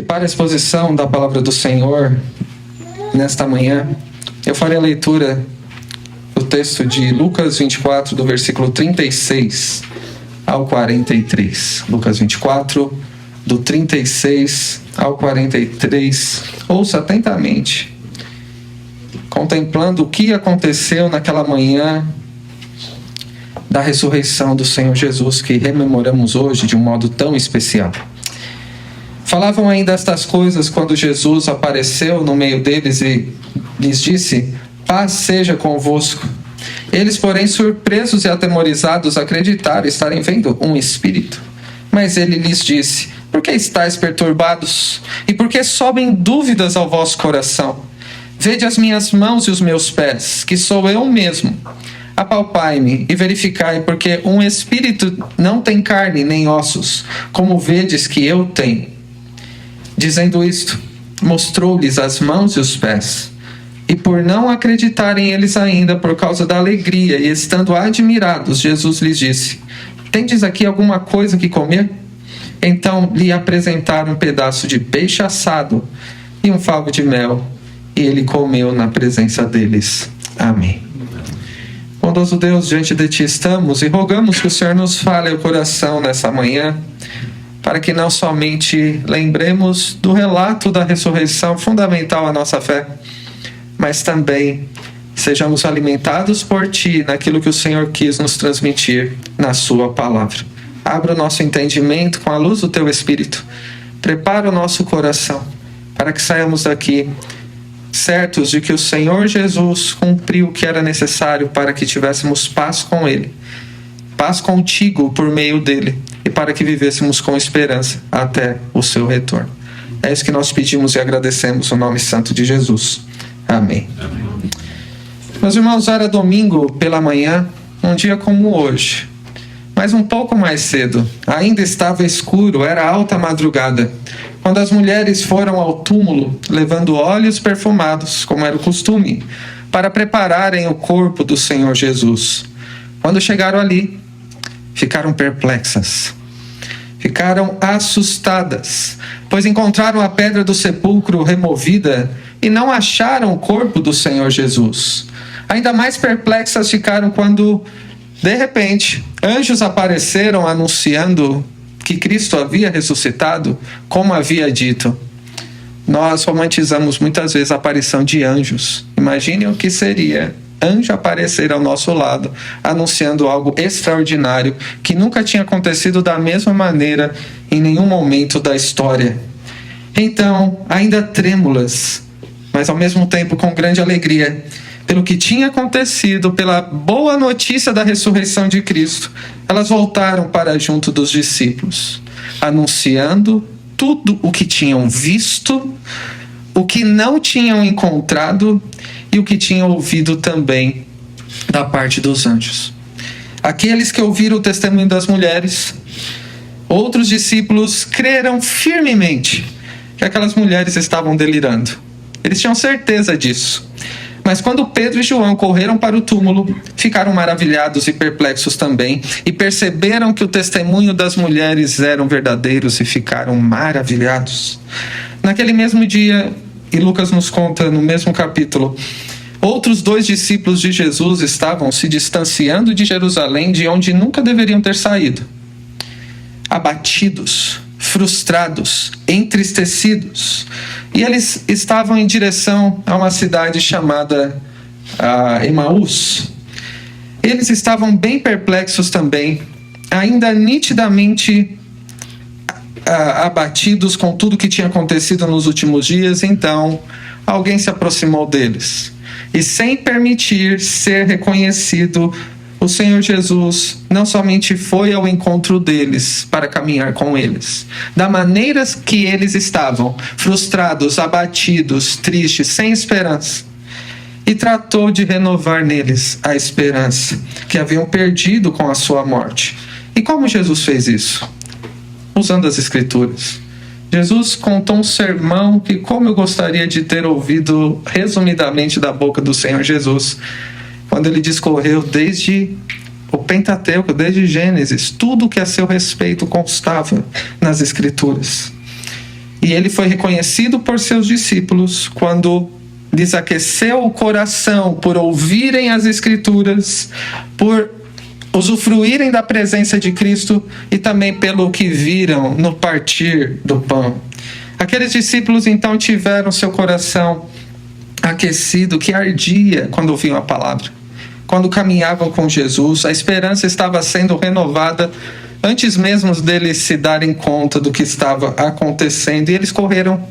Para a exposição da palavra do Senhor, nesta manhã, eu farei a leitura do texto de Lucas 24, do versículo 36 ao 43. Lucas 24, do 36 ao 43. Ouça atentamente, contemplando o que aconteceu naquela manhã da ressurreição do Senhor Jesus, que rememoramos hoje de um modo tão especial. Falavam ainda estas coisas quando Jesus apareceu no meio deles e lhes disse: paz seja convosco. Eles, porém, surpresos e atemorizados, acreditaram estarem vendo um espírito. Mas ele lhes disse: por que estáis perturbados? E por que sobem dúvidas ao vosso coração? Vede as minhas mãos e os meus pés, que sou eu mesmo. Apalpai-me e verificai, porque um espírito não tem carne nem ossos, como vedes que eu tenho. Dizendo isto, mostrou-lhes as mãos e os pés. E por não acreditarem eles ainda, por causa da alegria, e estando admirados, Jesus lhes disse: tendes aqui alguma coisa que comer? Então lhe apresentaram um pedaço de peixe assado e um favo de mel, e ele comeu na presença deles. Amém. Bondoso Deus, diante de Ti estamos e rogamos que o Senhor nos fale ao coração nessa manhã, para que não somente lembremos do relato da ressurreição fundamental à nossa fé, mas também sejamos alimentados por Ti naquilo que o Senhor quis nos transmitir na Sua palavra. Abra o nosso entendimento com a luz do Teu Espírito. Prepara o nosso coração para que saiamos daqui certos de que o Senhor Jesus cumpriu o que era necessário para que tivéssemos paz com Ele, paz contigo por meio dele, e para que vivêssemos com esperança até o seu retorno. É isso que nós pedimos e agradecemos no nome santo de Jesus. Amém. Amém. Meus irmãos, era domingo pela manhã, um dia como hoje, mas um pouco mais cedo. Ainda estava escuro, era alta madrugada, quando as mulheres foram ao túmulo, levando óleos perfumados, como era o costume, para prepararem o corpo do Senhor Jesus. Quando chegaram ali, ficaram perplexas, ficaram assustadas, pois encontraram a pedra do sepulcro removida e não acharam o corpo do Senhor Jesus. Ainda mais perplexas ficaram quando, de repente, anjos apareceram anunciando que Cristo havia ressuscitado, como havia dito. Nós romantizamos muitas vezes a aparição de anjos. Imagine o que seria anjo aparecer ao nosso lado, anunciando algo extraordinário, que nunca tinha acontecido da mesma maneira em nenhum momento da história. Então, ainda trêmulas, mas ao mesmo tempo com grande alegria, pelo que tinha acontecido, pela boa notícia da ressurreição de Cristo, elas voltaram para junto dos discípulos, anunciando tudo o que tinham visto, o que não tinham encontrado e o que tinham ouvido também da parte dos anjos. Aqueles que ouviram o testemunho das mulheres, outros discípulos creram firmemente que aquelas mulheres estavam delirando. Eles tinham certeza disso. Mas quando Pedro e João correram para o túmulo, ficaram maravilhados e perplexos também, e perceberam que o testemunho das mulheres eram verdadeiros e ficaram maravilhados. Naquele mesmo dia, e Lucas nos conta no mesmo capítulo, outros 2 discípulos de Jesus estavam se distanciando de Jerusalém, de onde nunca deveriam ter saído. Abatidos, frustrados, entristecidos. E eles estavam em direção a uma cidade chamada Emaús. Eles estavam bem perplexos também, ainda nitidamente abatidos com tudo que tinha acontecido nos últimos dias. Então, alguém se aproximou deles. E sem permitir ser reconhecido, o Senhor Jesus não somente foi ao encontro deles para caminhar com eles, da maneira que eles estavam, frustrados, abatidos, tristes, sem esperança, e tratou de renovar neles a esperança que haviam perdido com a sua morte. E como Jesus fez isso? Usando as Escrituras. Jesus contou um sermão que, como eu gostaria de ter ouvido resumidamente da boca do Senhor Jesus, quando ele discorreu desde o Pentateuco, desde Gênesis, tudo que a seu respeito constava nas Escrituras. E ele foi reconhecido por seus discípulos quando lhes aqueceu o coração por ouvirem as Escrituras, por usufruírem da presença de Cristo e também pelo que viram no partir do pão. Aqueles discípulos então tiveram seu coração aquecido, que ardia quando ouviam a palavra. Quando caminhavam com Jesus, a esperança estava sendo renovada antes mesmo deles se darem conta do que estava acontecendo. E eles correram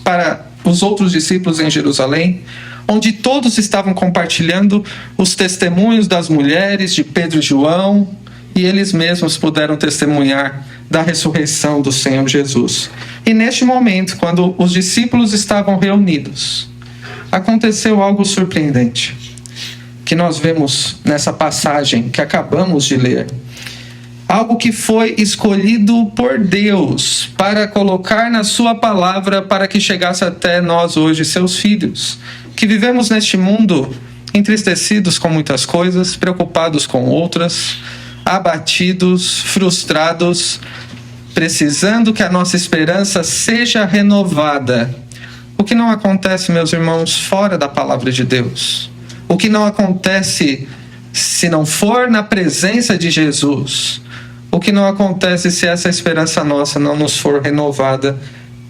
para os outros discípulos em Jerusalém, onde todos estavam compartilhando os testemunhos das mulheres, de Pedro e João, e eles mesmos puderam testemunhar da ressurreição do Senhor Jesus. E neste momento, quando os discípulos estavam reunidos, aconteceu algo surpreendente, que nós vemos nessa passagem que acabamos de ler. Algo que foi escolhido por Deus para colocar na sua palavra para que chegasse até nós hoje, seus filhos, que vivemos neste mundo entristecidos com muitas coisas, preocupados com outras, abatidos, frustrados, precisando que a nossa esperança seja renovada. O que não acontece, meus irmãos, fora da palavra de Deus. O que não acontece se não for na presença de Jesus. O que não acontece se essa esperança nossa não nos for renovada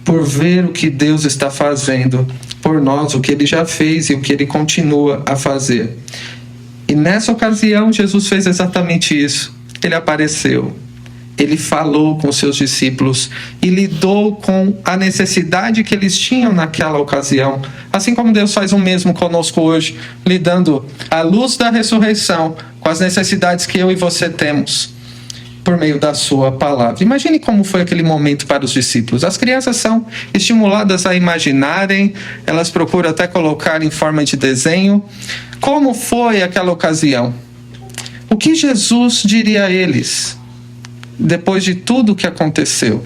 por ver o que Deus está fazendo por nós, o que Ele já fez e o que Ele continua a fazer. E nessa ocasião, Jesus fez exatamente isso. Ele apareceu. Ele falou com seus discípulos e lidou com a necessidade que eles tinham naquela ocasião. Assim como Deus faz o mesmo conosco hoje, lidando à luz da ressurreição com as necessidades que eu e você temos por meio da sua palavra. Imagine como foi aquele momento para os discípulos. As crianças são estimuladas a imaginarem, elas procuram até colocar em forma de desenho. Como foi aquela ocasião? O que Jesus diria a eles depois de tudo o que aconteceu?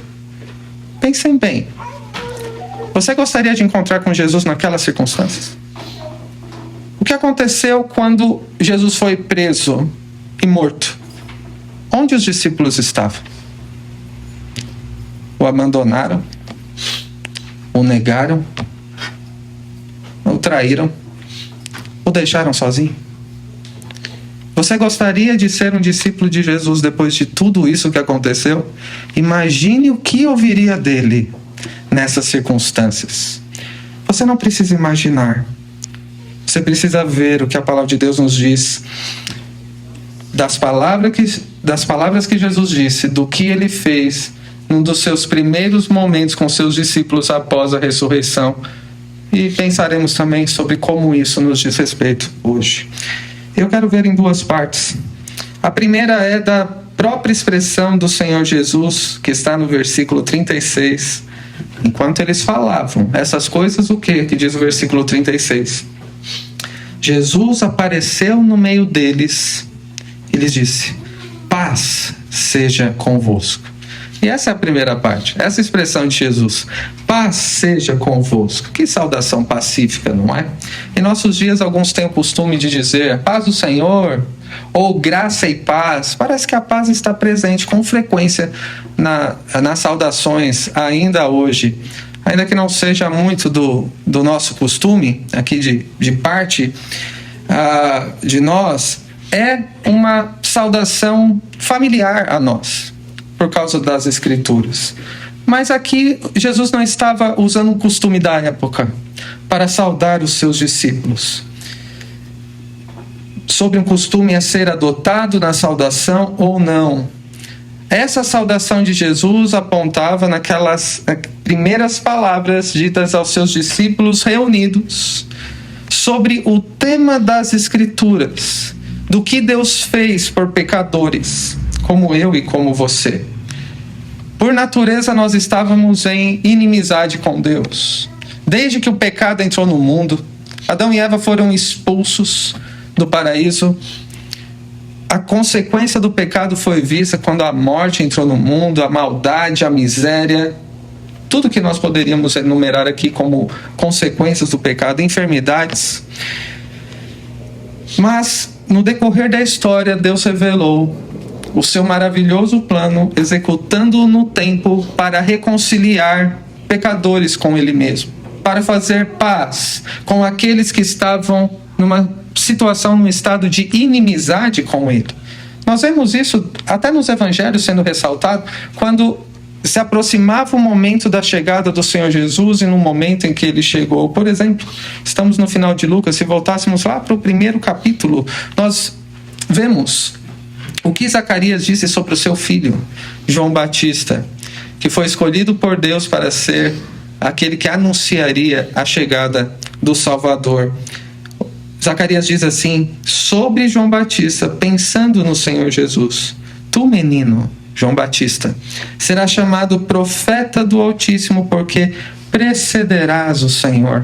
Pensem bem. Você gostaria de encontrar com Jesus naquelas circunstâncias? O que aconteceu quando Jesus foi preso e morto? Onde os discípulos estavam? O abandonaram? O negaram? O traíram? O deixaram sozinho? Você gostaria de ser um discípulo de Jesus depois de tudo isso que aconteceu? Imagine o que ouviria dele nessas circunstâncias. Você não precisa imaginar. Você precisa ver o que a palavra de Deus nos diz. Das palavras que Jesus disse, do que ele fez num dos seus primeiros momentos com seus discípulos após a ressurreição. E pensaremos também sobre como isso nos diz respeito hoje. Eu quero ver em duas partes. A primeira é da própria expressão do Senhor Jesus, que está no versículo 36. Enquanto eles falavam essas coisas, o que diz o versículo 36? Jesus apareceu no meio deles e lhes disse: paz seja convosco. E essa é a primeira parte, essa expressão de Jesus: paz seja convosco. Que saudação pacífica, não é? Em nossos dias, alguns têm o costume de dizer paz do Senhor, ou graça e paz. Parece que a paz está presente com frequência nas saudações ainda hoje. Ainda que não seja muito do nosso costume, aqui de parte de nós, é uma saudação familiar a nós, por causa das Escrituras. Mas aqui Jesus não estava usando um costume da época para saudar os seus discípulos. Sobre um costume a ser adotado na saudação ou não. Essa saudação de Jesus apontava naquelas primeiras palavras ditas aos seus discípulos reunidos sobre o tema das Escrituras, do que Deus fez por pecadores, como eu e como você. Por natureza, nós estávamos em inimizade com Deus. Desde que o pecado entrou no mundo, Adão e Eva foram expulsos do paraíso. A consequência do pecado foi vista quando a morte entrou no mundo, a maldade, a miséria, tudo que nós poderíamos enumerar aqui como consequências do pecado, enfermidades. Mas, no decorrer da história, Deus revelou o seu maravilhoso plano, executando-o no tempo para reconciliar pecadores com ele mesmo, para fazer paz com aqueles que estavam numa situação, num estado de inimizade com ele. Nós vemos isso até nos evangelhos sendo ressaltado, quando se aproximava o momento da chegada do Senhor Jesus e no momento em que ele chegou. Por exemplo, estamos no final de Lucas, se voltássemos lá para o primeiro capítulo, nós vemos o que Zacarias disse sobre o seu filho, João Batista, que foi escolhido por Deus para ser aquele que anunciaria a chegada do Salvador. Zacarias diz assim, sobre João Batista, pensando no Senhor Jesus: tu, menino, João Batista, será chamado profeta do Altíssimo, porque precederás o Senhor,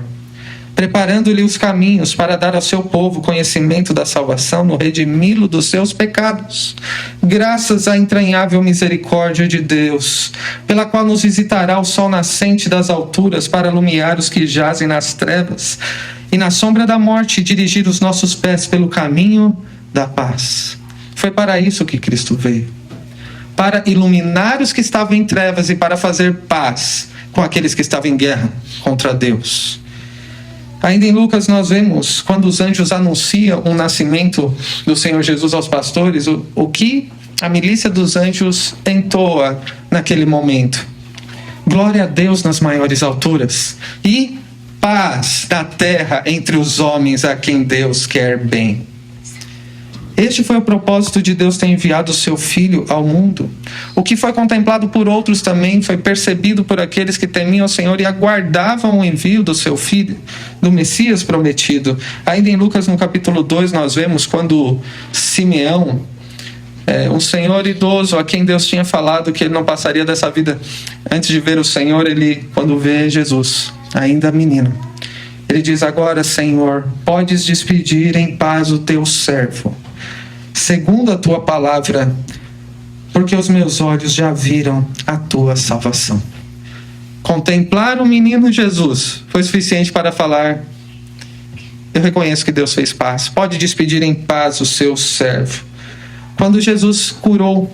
preparando-lhe os caminhos para dar ao seu povo conhecimento da salvação, no redimi-lo dos seus pecados, graças à entranhável misericórdia de Deus, pela qual nos visitará o sol nascente das alturas, para iluminar os que jazem nas trevas e na sombra da morte, e dirigir os nossos pés pelo caminho da paz. Foi para isso que Cristo veio, para iluminar os que estavam em trevas e para fazer paz com aqueles que estavam em guerra contra Deus. Ainda em Lucas nós vemos, quando os anjos anunciam o nascimento do Senhor Jesus aos pastores, o que a milícia dos anjos entoa naquele momento: glória a Deus nas maiores alturas e paz na terra entre os homens a quem Deus quer bem. Este foi o propósito de Deus ter enviado o seu Filho ao mundo. O que foi contemplado por outros também foi percebido por aqueles que temiam o Senhor e aguardavam o envio do seu Filho, do Messias prometido. Ainda em Lucas, no capítulo 2, nós vemos quando Simeão, um senhor idoso a quem Deus tinha falado que ele não passaria dessa vida antes de ver o Senhor, ele, quando vê Jesus, ainda menino, ele diz: agora, Senhor, podes despedir em paz o teu servo, segundo a tua palavra, porque os meus olhos já viram a tua salvação. Contemplar o menino Jesus foi suficiente para falar: eu reconheço que Deus fez paz, pode despedir em paz o seu servo. Quando Jesus curou,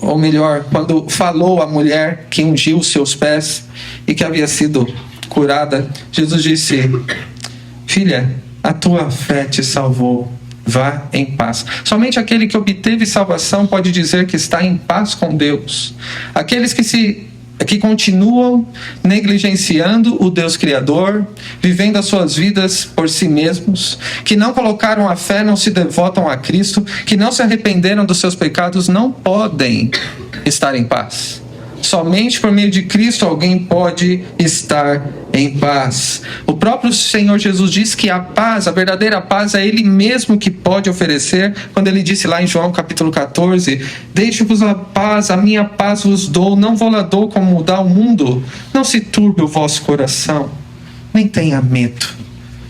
ou melhor, quando falou à mulher que ungiu os seus pés e que havia sido curada, Jesus disse: filha, a tua fé te salvou, vá em paz. Somente aquele que obteve salvação pode dizer que está em paz com Deus. Aqueles que continuam negligenciando o Deus Criador, vivendo as suas vidas por si mesmos, que não colocaram a fé, não se devotam a Cristo, que não se arrependeram dos seus pecados, não podem estar em paz. Somente por meio de Cristo alguém pode estar em paz. O próprio Senhor Jesus diz que a paz, a verdadeira paz, é Ele mesmo que pode oferecer, quando Ele disse lá em João capítulo 14: deixe-vos a paz, a minha paz vos dou, não vou lá dou como dá o mundo. Não se turbe o vosso coração, nem tenha medo.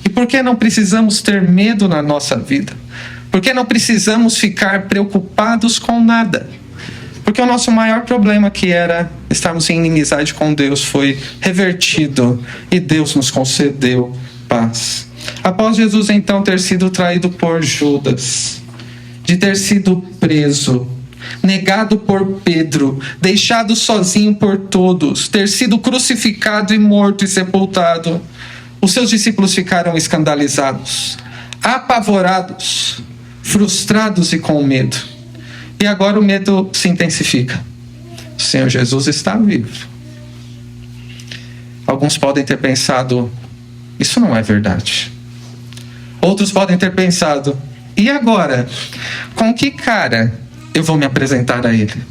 E por que não precisamos ter medo na nossa vida? Por que não precisamos ficar preocupados com nada? Porque o nosso maior problema, que era estarmos em inimizade com Deus, foi revertido e Deus nos concedeu paz. Após Jesus então ter sido traído por Judas, de ter sido preso, negado por Pedro, deixado sozinho por todos, ter sido crucificado e morto e sepultado, os seus discípulos ficaram escandalizados, apavorados, frustrados e com medo. E agora o medo se intensifica. O Senhor Jesus está vivo. Alguns podem ter pensado: isso não é verdade. Outros podem ter pensado: e agora? Com que cara eu vou me apresentar a Ele?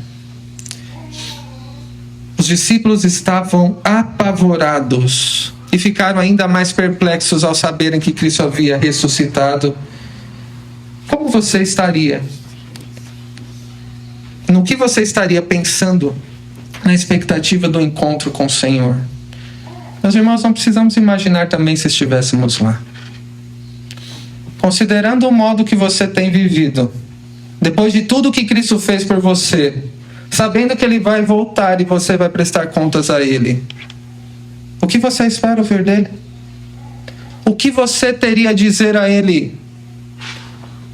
Os discípulos estavam apavorados e ficaram ainda mais perplexos ao saberem que Cristo havia ressuscitado. Como você estaria? No que você estaria pensando na expectativa do encontro com o Senhor? Meus irmãos, não precisamos imaginar também se estivéssemos lá. Considerando o modo que você tem vivido, depois de tudo que Cristo fez por você, sabendo que Ele vai voltar e você vai prestar contas a Ele, o que você espera ouvir dEle? O que você teria a dizer a Ele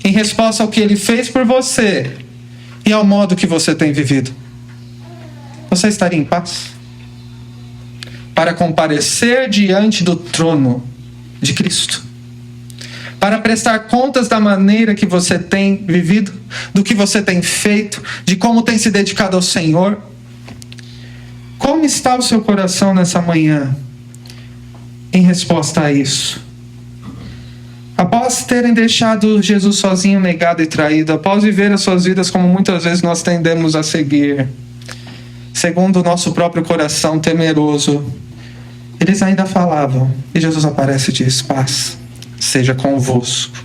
em resposta ao que Ele fez por você e ao modo que você tem vivido? Você estaria em paz? para comparecer diante do trono de Cristo, para prestar contas da maneira que você tem vivido, do que você tem feito, de como tem se dedicado ao Senhor. Como está o seu coração nessa manhã em resposta a isso? Após terem deixado Jesus sozinho, negado e traído, após viver as suas vidas como muitas vezes nós tendemos a seguir, segundo o nosso próprio coração temeroso, eles ainda falavam, e Jesus aparece e diz: paz seja convosco.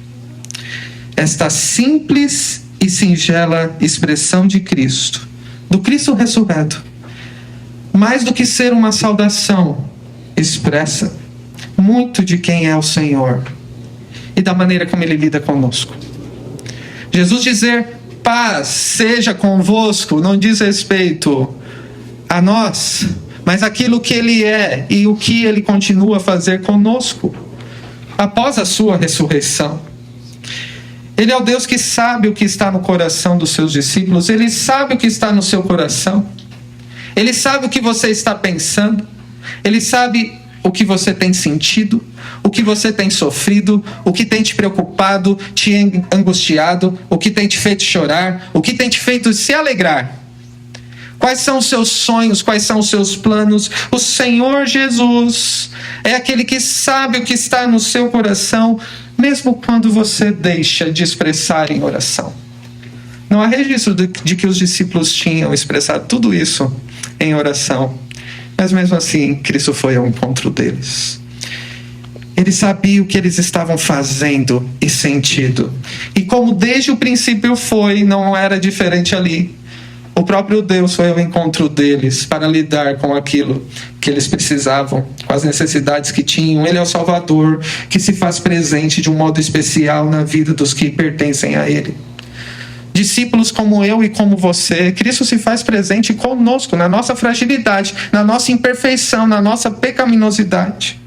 Esta simples e singela expressão de Cristo, do Cristo ressurreto, mais do que ser uma saudação, expressa muito de quem é o Senhor e da maneira como Ele lida conosco. Jesus dizer paz seja convosco não diz respeito a nós, mas aquilo que Ele é e o que Ele continua a fazer conosco após a sua ressurreição. Ele é o Deus que sabe o que está no coração dos seus discípulos. Ele sabe o que está no seu coração. Ele sabe o que você está pensando. Ele sabe o que você tem sentido, o que você tem sofrido, o que tem te preocupado, te angustiado, o que tem te feito chorar, o que tem te feito se alegrar. Quais são os seus sonhos, quais são os seus planos? O Senhor Jesus é aquele que sabe o que está no seu coração, mesmo quando você deixa de expressar em oração. Não há registro de que os discípulos tinham expressado tudo isso em oração, mas mesmo assim Cristo foi ao encontro deles. Ele sabia o que eles estavam fazendo e sentindo, e como desde o princípio foi, não era diferente ali. O próprio Deus foi ao encontro deles para lidar com aquilo que eles precisavam, com as necessidades que tinham. Ele é o Salvador que se faz presente de um modo especial na vida dos que pertencem a Ele. Discípulos como eu e como você, Cristo se faz presente conosco, na nossa fragilidade, na nossa imperfeição, na nossa pecaminosidade.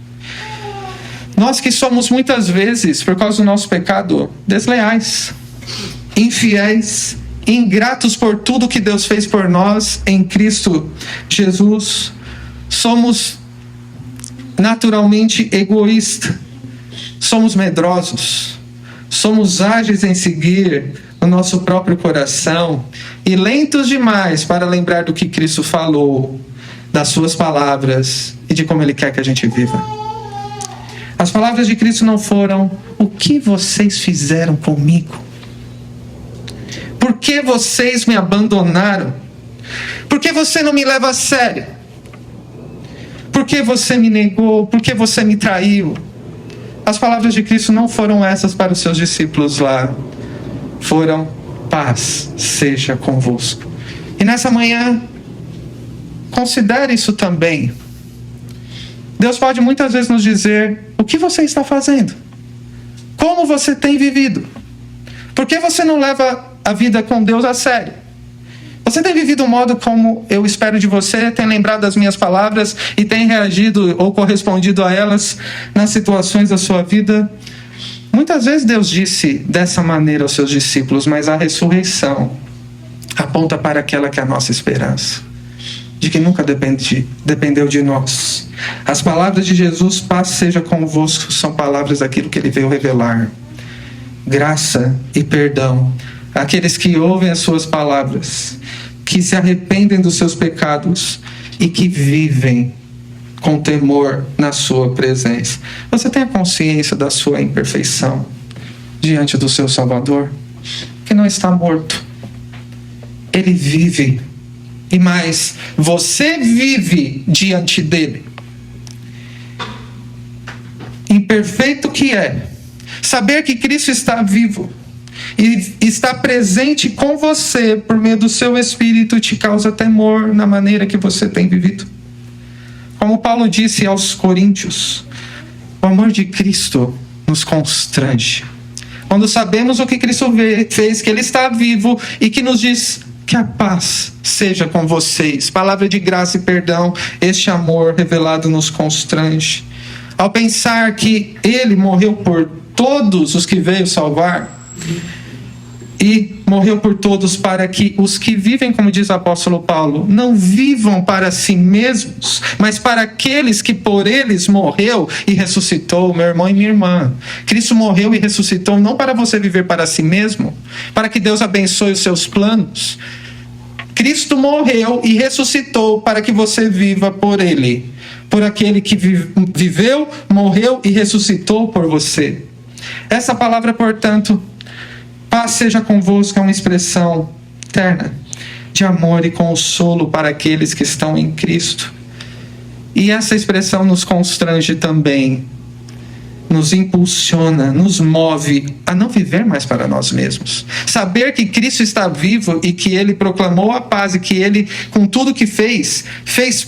Nós que somos muitas vezes, por causa do nosso pecado, desleais, infiéis, ingratos por tudo que Deus fez por nós em Cristo Jesus, somos naturalmente egoístas, somos medrosos, somos ágeis em seguir o nosso próprio coração e lentos demais para lembrar do que Cristo falou, das suas palavras e de como Ele quer que a gente viva. As palavras de Cristo não foram: o que vocês fizeram comigo? Por que vocês me abandonaram? Por que você não me leva a sério? Por que você me negou? Por que você me traiu? As palavras de Cristo não foram essas para os seus discípulos lá. Foram: paz seja convosco. E nessa manhã, considere isso também. Deus pode muitas vezes nos dizer: o que você está fazendo? Como você tem vivido? Por que você não leva a vida com Deus a sério? Você tem vivido um modo como eu espero de você? Tem lembrado das minhas palavras e tem reagido ou correspondido a elas nas situações da sua vida? Muitas vezes Deus disse dessa maneira aos seus discípulos, mas a ressurreição aponta para aquela que é a nossa esperança, de que nunca dependeu de nós. As palavras de Jesus, paz seja convosco, são palavras daquilo que Ele veio revelar. Graça e perdão àqueles que ouvem as suas palavras, que se arrependem dos seus pecados e que vivem com temor na sua presença. Você tem a consciência da sua imperfeição diante do seu Salvador, que não está morto. Ele vive. E mais, você vive diante dele. Imperfeito que é, saber que Cristo está vivo e está presente com você por meio do seu Espírito te causa temor na maneira que você tem vivido. Como Paulo disse aos Coríntios, o amor de Cristo nos constrange. Quando sabemos o que Cristo fez, que Ele está vivo e que nos diz: que a paz seja com vocês. Palavra de graça e perdão, este amor revelado nos constrange. Ao pensar que Ele morreu por todos os que veio salvar, e morreu por todos para que os que vivem, como diz o apóstolo Paulo, não vivam para si mesmos, mas para aqueles que por eles morreu e ressuscitou. Meu irmão e minha irmã, Cristo morreu e ressuscitou não para você viver para si mesmo, para que Deus abençoe os seus planos. Cristo morreu e ressuscitou para que você viva por Ele, por aquele que viveu, morreu e ressuscitou por você. Essa palavra, portanto, paz seja convosco, é uma expressão eterna de amor e consolo para aqueles que estão em Cristo. E essa expressão nos constrange também, nos impulsiona, nos move a não viver mais para nós mesmos. Saber que Cristo está vivo e que Ele proclamou a paz e que Ele, com tudo que fez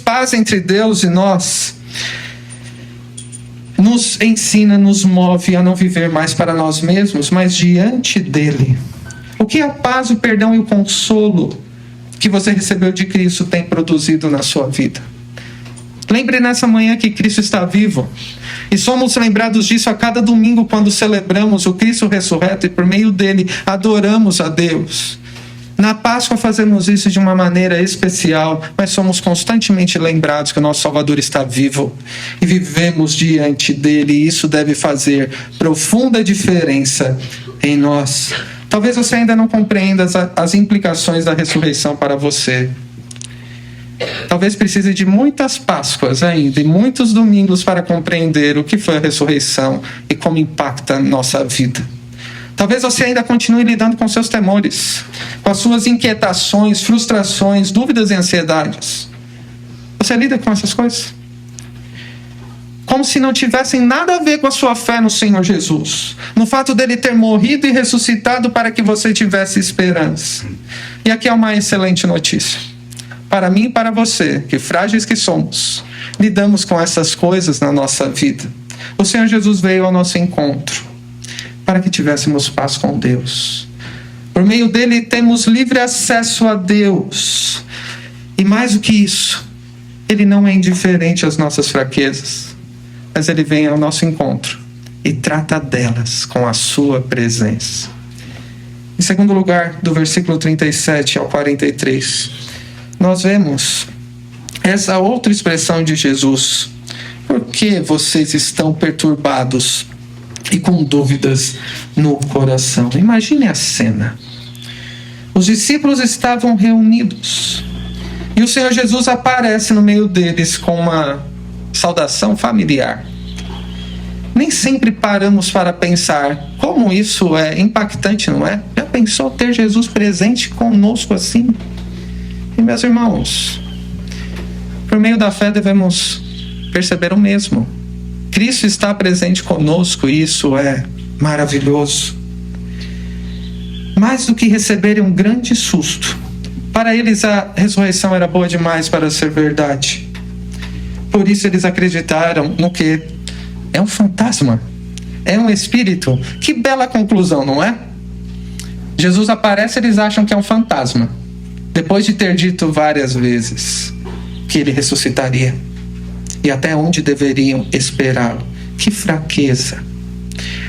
paz entre Deus e nós, nos ensina, nos move a não viver mais para nós mesmos, mas diante dEle. O que a paz, o perdão e o consolo que você recebeu de Cristo tem produzido na sua vida? Lembre nessa manhã que Cristo está vivo. E somos lembrados disso a cada domingo quando celebramos o Cristo ressurreto e por meio dele adoramos a Deus. Na Páscoa fazemos isso de uma maneira especial, mas somos constantemente lembrados que o nosso Salvador está vivo e vivemos diante dele, e isso deve fazer profunda diferença em nós. Talvez você ainda não compreenda as implicações da ressurreição para você. Talvez precise de muitas Páscoas ainda e muitos domingos para compreender o que foi a ressurreição e como impacta a nossa vida. Talvez você ainda continue lidando com seus temores, com as suas inquietações, frustrações, dúvidas e ansiedades. Você lida com essas coisas? Como se não tivessem nada a ver com a sua fé no Senhor Jesus, no fato dele ter morrido e ressuscitado para que você tivesse esperança. E aqui é uma excelente notícia. Para mim e para você, que frágeis que somos, lidamos com essas coisas na nossa vida. O Senhor Jesus veio ao nosso encontro para que tivéssemos paz com Deus. Por meio dele temos livre acesso a Deus. E mais do que isso, ele não é indiferente às nossas fraquezas, mas ele vem ao nosso encontro e trata delas com a sua presença. Em segundo lugar, do versículo 37 ao 43, nós vemos essa outra expressão de Jesus. Por que vocês estão perturbados e com dúvidas no coração? Imagine a cena. Os discípulos estavam reunidos e o Senhor Jesus aparece no meio deles com uma saudação familiar. Nem sempre paramos para pensar como isso é impactante, não é? Já pensou ter Jesus presente conosco assim? E meus irmãos, por meio da fé devemos perceber o mesmo. Cristo está presente conosco e isso é maravilhoso. Mais do que receberem um grande susto, para eles a ressurreição era boa demais para ser verdade. Por isso eles acreditaram no que é um fantasma, é um espírito. Que bela conclusão, não é? Jesus aparece e eles acham que é um fantasma, depois de ter dito várias vezes que ele ressuscitaria. E até onde deveriam esperá-lo? Que fraqueza!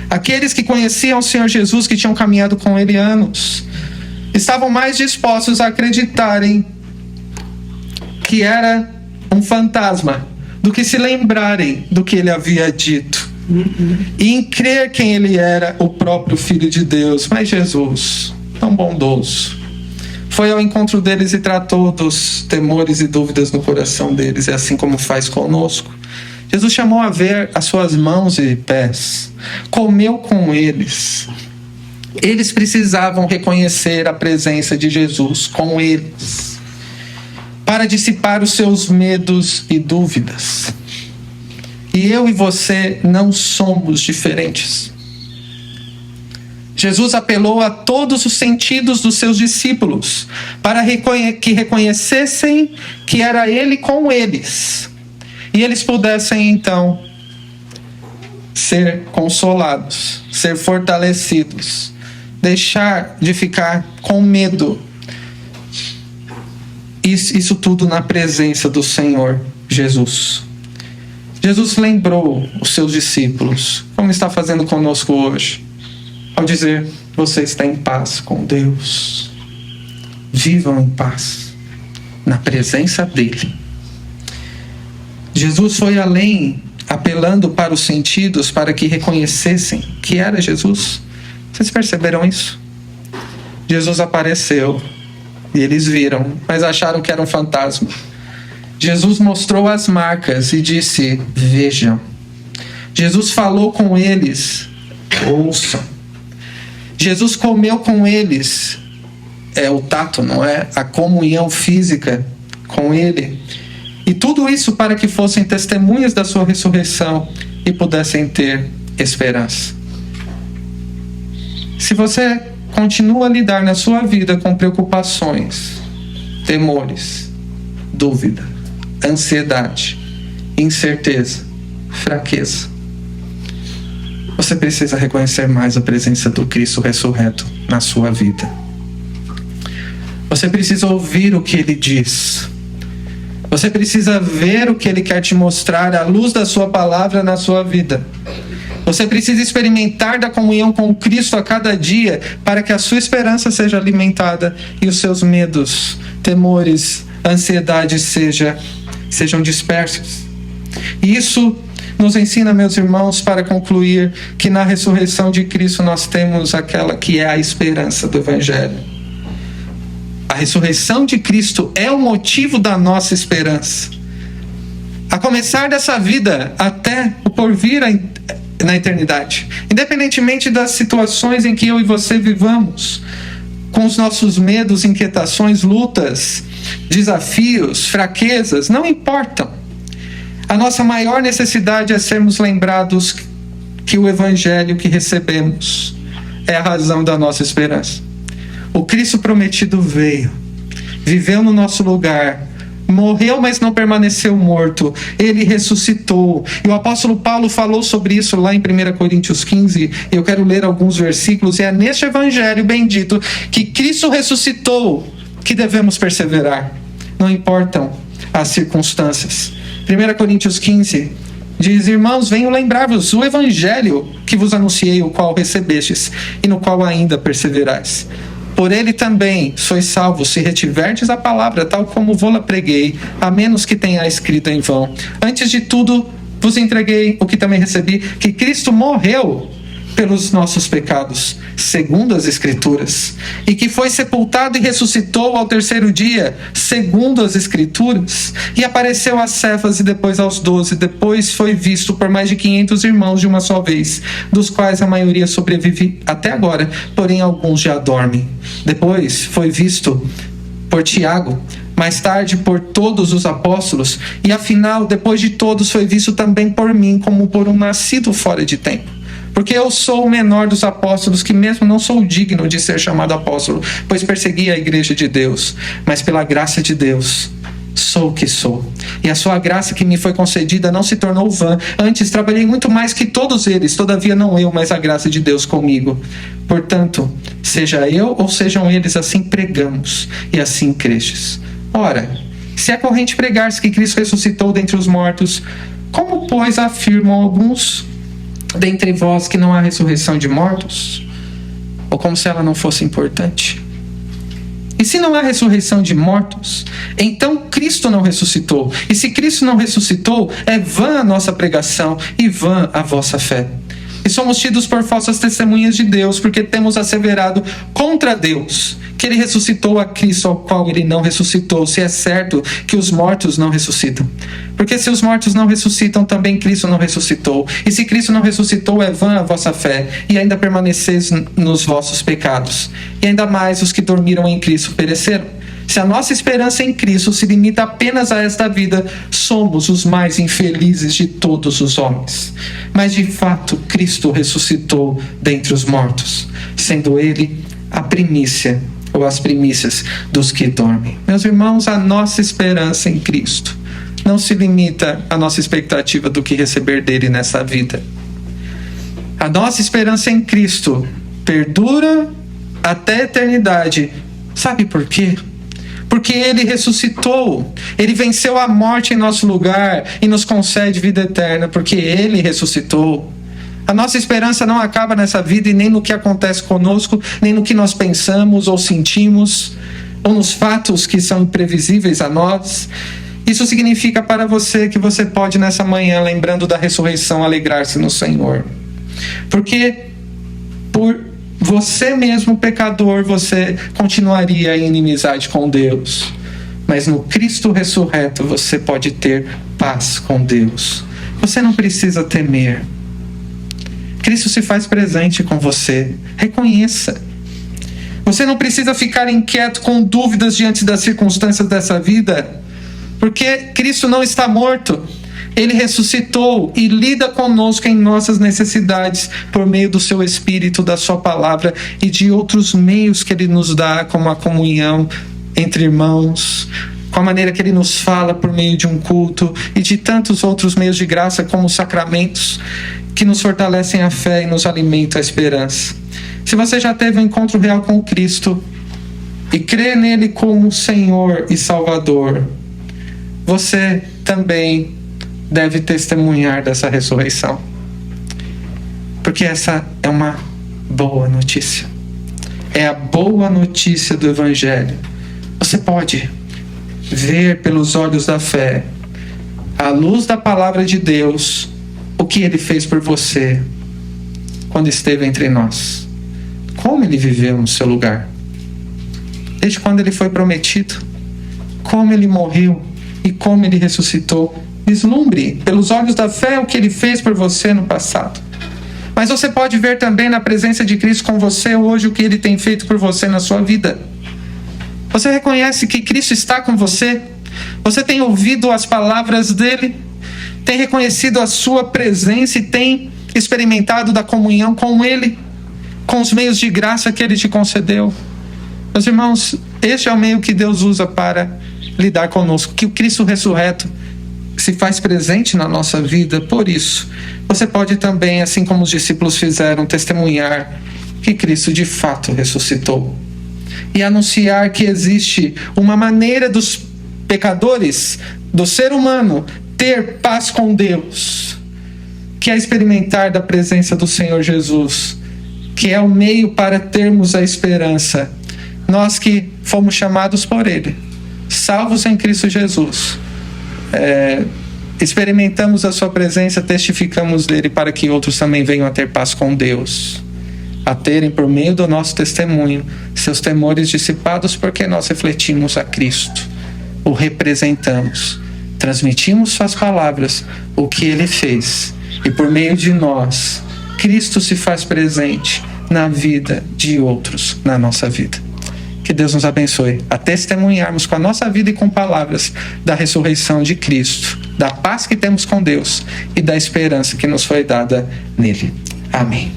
Aqueles que conheciam o Senhor Jesus, que tinham caminhado com ele anos, estavam mais dispostos a acreditarem que era um fantasma do que se lembrarem do que ele havia dito. E em crer quem ele era, o próprio Filho de Deus. Mas Jesus, tão bondoso, foi ao encontro deles e tratou dos temores e dúvidas no coração deles, é assim como faz conosco. Jesus chamou a ver as suas mãos e pés, comeu com eles. Eles precisavam reconhecer a presença de Jesus com eles, para dissipar os seus medos e dúvidas. E eu e você não somos diferentes. Jesus apelou a todos os sentidos dos seus discípulos para que reconhecessem que era Ele com eles. E eles pudessem, então, ser consolados, ser fortalecidos, deixar de ficar com medo. Isso tudo na presença do Senhor Jesus. Jesus lembrou os seus discípulos, como está fazendo conosco hoje, ao dizer: você está em paz com Deus. Vivam em paz, na presença dele. Jesus foi além, apelando para os sentidos, para que reconhecessem que era Jesus. Vocês perceberam isso? Jesus apareceu, e eles viram, mas acharam que era um fantasma. Jesus mostrou as marcas e disse: vejam. Jesus falou com eles: ouçam. Jesus comeu com eles, é o tato, não é? A comunhão física com ele. E tudo isso para que fossem testemunhas da sua ressurreição e pudessem ter esperança. Se você continua a lidar na sua vida com preocupações, temores, dúvida, ansiedade, incerteza, fraqueza, você precisa reconhecer mais a presença do Cristo ressurreto na sua vida. Você precisa ouvir o que Ele diz. Você precisa ver o que Ele quer te mostrar à luz da sua palavra na sua vida. Você precisa experimentar da comunhão com Cristo a cada dia para que a sua esperança seja alimentada e os seus medos, temores, ansiedades sejam dispersos. E isso nos ensina, meus irmãos, para concluir que na ressurreição de Cristo nós temos aquela que é a esperança do Evangelho. A ressurreição de Cristo é o motivo da nossa esperança. A começar dessa vida até o porvir na eternidade. Independentemente das situações em que eu e você vivamos, com os nossos medos, inquietações, lutas, desafios, fraquezas, não importam. A nossa maior necessidade é sermos lembrados que o Evangelho que recebemos é a razão da nossa esperança. O Cristo prometido veio, viveu no nosso lugar, morreu, mas não permaneceu morto. Ele ressuscitou. E o apóstolo Paulo falou sobre isso lá em 1 Coríntios 15. Eu quero ler alguns versículos. E é neste Evangelho bendito que Cristo ressuscitou que devemos perseverar. Não importam as circunstâncias. 1 Coríntios 15 diz: irmãos, venho lembrar-vos o Evangelho que vos anunciei, o qual recebestes e no qual ainda perseverais. Por ele também sois salvos, se retiverdes a palavra, tal como vô-la preguei, a menos que tenha escrito em vão. Antes de tudo, vos entreguei o que também recebi, que Cristo morreu pelos nossos pecados, segundo as Escrituras, e que foi sepultado e ressuscitou ao terceiro dia, segundo as Escrituras, e apareceu a Cefas e depois aos 12, depois foi visto por mais de 500 irmãos de uma só vez, dos quais a maioria sobrevive até agora, porém alguns já dormem. Depois foi visto por Tiago, mais tarde por todos os apóstolos, e afinal, depois de todos, foi visto também por mim, como por um nascido fora de tempo. Porque eu sou o menor dos apóstolos, que mesmo não sou digno de ser chamado apóstolo, pois persegui a igreja de Deus. Mas pela graça de Deus, sou o que sou. E a sua graça que me foi concedida não se tornou vã. Antes trabalhei muito mais que todos eles, todavia não eu, mas a graça de Deus comigo. Portanto, seja eu ou sejam eles, assim pregamos e assim crestes. Ora, se é corrente pregar-se que Cristo ressuscitou dentre os mortos, como, pois, afirmam alguns dentre vós que não há ressurreição de mortos? Ou como se ela não fosse importante? E se não há ressurreição de mortos, então Cristo não ressuscitou. E se Cristo não ressuscitou, é vã a nossa pregação e vã a vossa fé. E somos tidos por falsas testemunhas de Deus, porque temos asseverado contra Deus que Ele ressuscitou a Cristo, ao qual Ele não ressuscitou, se é certo que os mortos não ressuscitam. Porque se os mortos não ressuscitam, também Cristo não ressuscitou. E se Cristo não ressuscitou, é vã a vossa fé, e ainda permaneceis nos vossos pecados. E ainda mais os que dormiram em Cristo pereceram. Se a nossa esperança em Cristo se limita apenas a esta vida, somos os mais infelizes de todos os homens. Mas de fato, Cristo ressuscitou dentre os mortos, sendo Ele a primícia, ou as primícias dos que dormem. Meus irmãos, a nossa esperança em Cristo não se limita à nossa expectativa do que receber dele nessa vida. A nossa esperança em Cristo perdura até a eternidade. Sabe por quê? Porque Ele ressuscitou. Ele venceu a morte em nosso lugar e nos concede vida eterna, porque Ele ressuscitou. A nossa esperança não acaba nessa vida e nem no que acontece conosco, nem no que nós pensamos ou sentimos, ou nos fatos que são imprevisíveis a nós. Isso significa para você que você pode nessa manhã, lembrando da ressurreição, alegrar-se no Senhor. Porque por você mesmo, pecador, você continuaria em inimizade com Deus. Mas no Cristo ressurreto você pode ter paz com Deus. Você não precisa temer. Cristo se faz presente com você. Reconheça. Você não precisa ficar inquieto com dúvidas diante das circunstâncias dessa vida, porque Cristo não está morto. Ele ressuscitou e lida conosco em nossas necessidades por meio do seu Espírito, da sua palavra e de outros meios que Ele nos dá, como a comunhão entre irmãos, com a maneira que Ele nos fala por meio de um culto e de tantos outros meios de graça, como os sacramentos, que nos fortalecem a fé e nos alimentam a esperança. Se você já teve um encontro real com Cristo e crê nele como Senhor e Salvador, você também deve testemunhar dessa ressurreição. Porque essa é uma boa notícia. É a boa notícia do Evangelho. Você pode ver pelos olhos da fé, à luz da palavra de Deus, o que Ele fez por você quando esteve entre nós. Como Ele viveu no seu lugar. Desde quando Ele foi prometido. Como Ele morreu e como Ele ressuscitou. Vislumbre pelos olhos da fé o que Ele fez por você no passado. Mas você pode ver também na presença de Cristo com você hoje o que Ele tem feito por você na sua vida. Você reconhece que Cristo está com você? Você tem ouvido as palavras dEle? Tem reconhecido a sua presença e tem experimentado da comunhão com Ele? Com os meios de graça que Ele te concedeu? Meus irmãos, este é o meio que Deus usa para lidar conosco. Que o Cristo ressurreto se faz presente na nossa vida. Por isso, você pode também, assim como os discípulos fizeram, testemunhar que Cristo de fato ressuscitou. E anunciar que existe uma maneira dos pecadores, do ser humano, ter paz com Deus, que é experimentar da presença do Senhor Jesus, que é o meio para termos a esperança. Nós que fomos chamados por Ele, salvos em Cristo Jesus, experimentamos a sua presença, testificamos dele para que outros também venham a ter paz com Deus, a terem por meio do nosso testemunho seus temores dissipados, porque nós refletimos a Cristo, o representamos, transmitimos suas palavras, o que Ele fez, e por meio de nós Cristo se faz presente na vida de outros, na nossa vida. Que Deus nos abençoe a testemunharmos com a nossa vida e com palavras da ressurreição de Cristo, da paz que temos com Deus e da esperança que nos foi dada nele. Amém.